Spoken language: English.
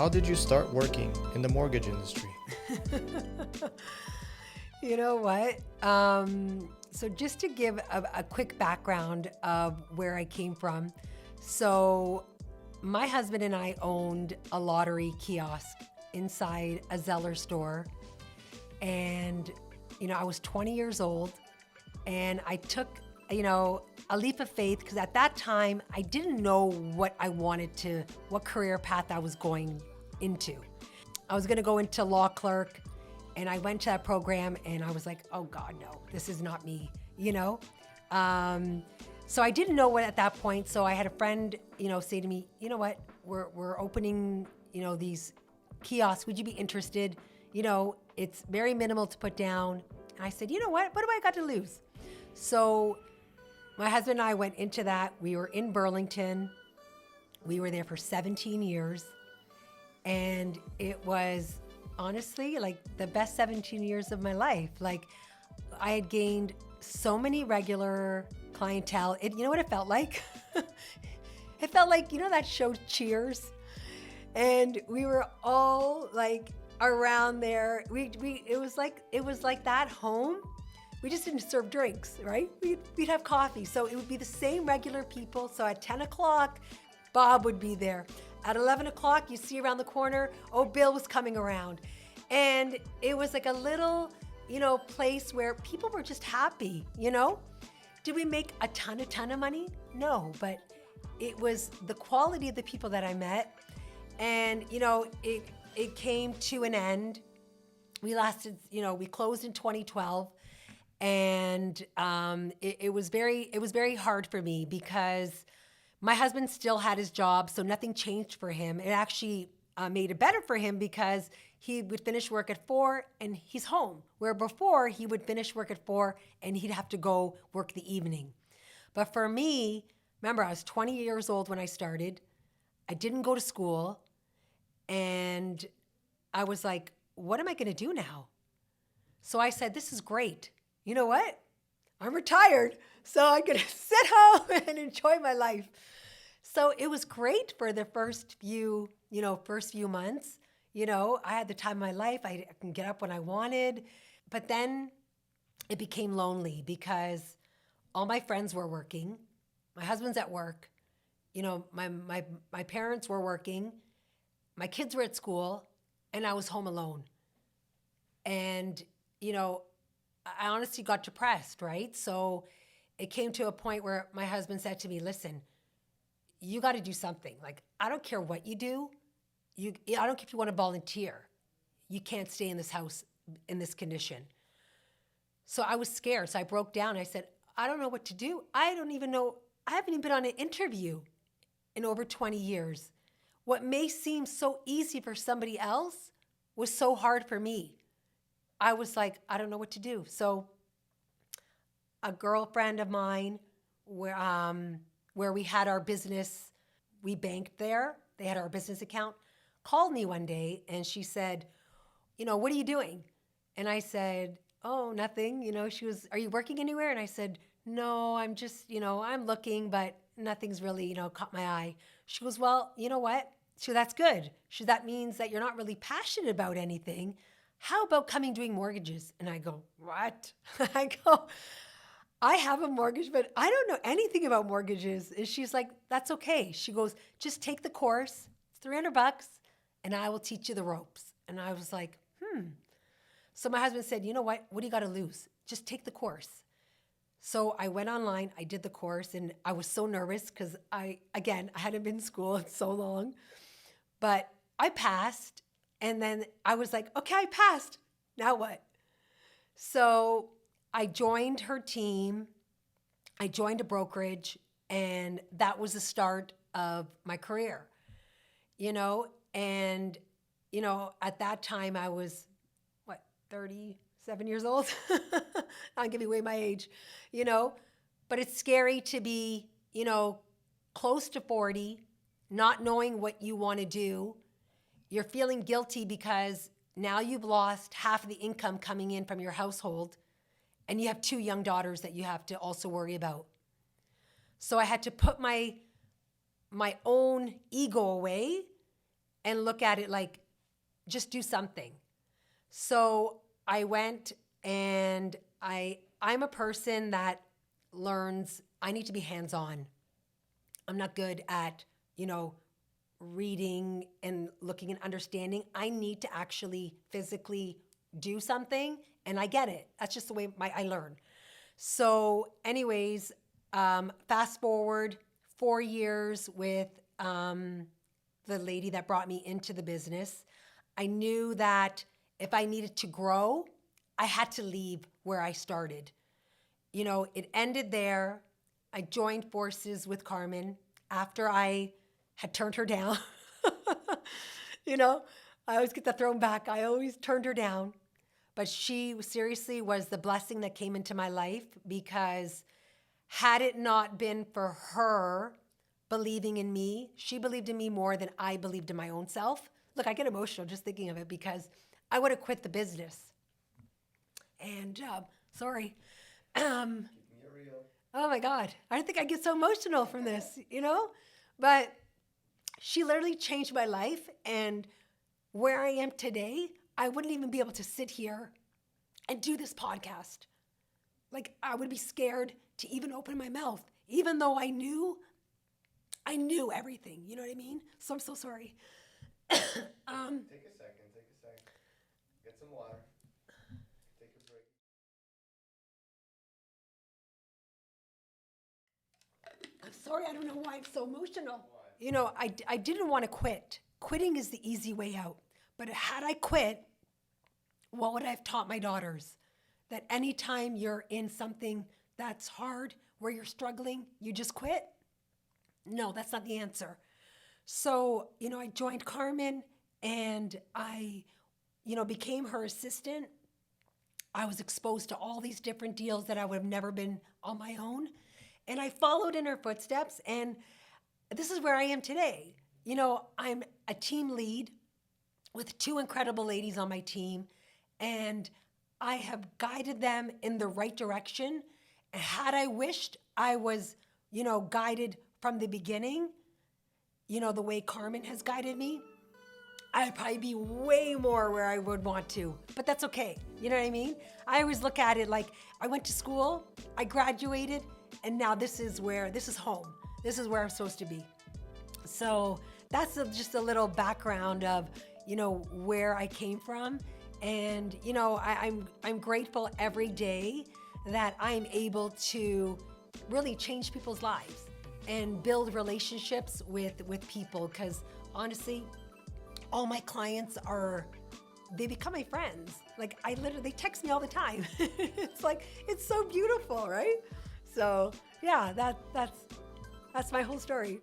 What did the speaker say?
How did you start working in the mortgage industry? You know what? So just to give a quick background of where I came from. So my husband and I owned a lottery kiosk inside a Zeller store. And, I was 20 years old and I took, a leap of faith because at that time I didn't know what career path I was going into. I was going to go into law clerk. And I went to that program and I was like, oh God, no, this is not me, So I didn't know what at that point. So I had a friend, say to me, you know what, we're opening, these kiosks. Would you be interested? It's very minimal to put down. And I said, you know what do I got to lose? So my husband and I went into that. We were in Burlington. We were there for 17 years. And it was honestly like the best 17 years of my life. Like I had gained so many regular clientele. You know what it felt like? It felt like, that show Cheers? And we were all like around there. It was like that home. We just didn't serve drinks, right? We'd have coffee. So it would be the same regular people. So at 10 o'clock, Bob would be there. At 11 o'clock, you see around the corner, Bill was coming around. And it was like a little, place where people were just happy, Did we make a ton of money? No, but it was the quality of the people that I met. And, it came to an end. We lasted, we closed in 2012. And it was very hard for me because my husband still had his job, so nothing changed for him. It actually made it better for him because he would finish work at 4 and he's home. Where before he would finish work at 4 and he'd have to go work the evening. But for me, remember I was 20 years old when I started. I didn't go to school and I was like, what am I going to do now? So I said, this is great. You know what? I'm retired, so I'm going to sit home and enjoy my life. So it was great for the first few months. I had the time of my life. I can get up when I wanted. But then it became lonely because all my friends were working. My husband's at work. My parents were working. My kids were at school, and I was home alone. And, I honestly got depressed, right? So it came to a point where my husband said to me, listen, you got to do something. Like, I don't care what you do. I don't care if you want to volunteer. You can't stay in this house in this condition. So I was scared. So I broke down. I said, I don't know what to do. I don't even know. I haven't even been on an interview in over 20 years. What may seem so easy for somebody else was so hard for me. I was like, I don't know what to do. So a girlfriend of mine where we had our business, we banked there. They had our business account, called me one day and she said, what are you doing? And I said, oh, nothing. She was, are you working anywhere? And I said, no, I'm just, I'm looking, but nothing's really, caught my eye. She goes, well, you know what? So that's good. That means that you're not really passionate about anything. How about coming doing mortgages? And I go, what? I have a mortgage, but I don't know anything about mortgages. And she's like, that's okay. She goes, just take the course. It's $300 and I will teach you the ropes. And I was like, So my husband said, you know what? What do you got to lose? Just take the course. So I went online, I did the course, and I was so nervous because I hadn't been in school in so long, but I passed. And then I was like, okay, I passed. Now what? So I joined her team. I joined a brokerage, and that was the start of my career, and, at that time I was, 37 years old? I'll give away my age, but it's scary to be, close to 40, not knowing what you want to do. You're feeling guilty because now you've lost half of the income coming in from your household, and you have 2 young daughters that you have to also worry about. So I had to put my own ego away and look at it like, just do something. So I went and I'm a person that learns, I need to be hands-on. I'm not good at, reading and looking and understanding. I need to actually physically do something, and I get it. That's just the way I learn. So anyways, fast forward 4 years with the lady that brought me into the business. I knew that if I needed to grow, I had to leave where I started. It ended there. I joined forces with Carmen after I had turned her down. I always get that thrown back. I always turned her down. But she seriously was the blessing that came into my life, because had it not been for her believing in me, she believed in me more than I believed in my own self. Look, I get emotional just thinking of it, because I would have quit the business. And sorry. Keeping it real. Oh my God. I don't think I get so emotional from this, But she literally changed my life. And where I am today, I wouldn't even be able to sit here and do this podcast. Like, I would be scared to even open my mouth, even though I knew everything. You know what I mean? So I'm so sorry. Take a second. Get some water. Take a break. I'm sorry, I don't know why I'm so emotional. I didn't want to quit. Quitting is the easy way out. But had I quit, what would I have taught my daughters? That anytime you're in something that's hard, where you're struggling, you just quit? No, that's not the answer. So, I joined Carmen, and I, became her assistant. I was exposed to all these different deals that I would have never been on my own. And I followed in her footsteps, and this is where I am today. I'm a team lead with 2 incredible ladies on my team, and I have guided them in the right direction. And had I wished I was, guided from the beginning, the way Carmen has guided me, I'd probably be way more where I would want to. But that's okay. You know what I mean? I always look at it like, I went to school, I graduated, and now this is home. This is where I'm supposed to be. So that's just a little background of, where I came from. And, I'm grateful every day that I'm able to really change people's lives and build relationships with people. Because honestly, all my clients they become my friends. Like, they text me all the time. It's so beautiful, right? So yeah, that's my whole story.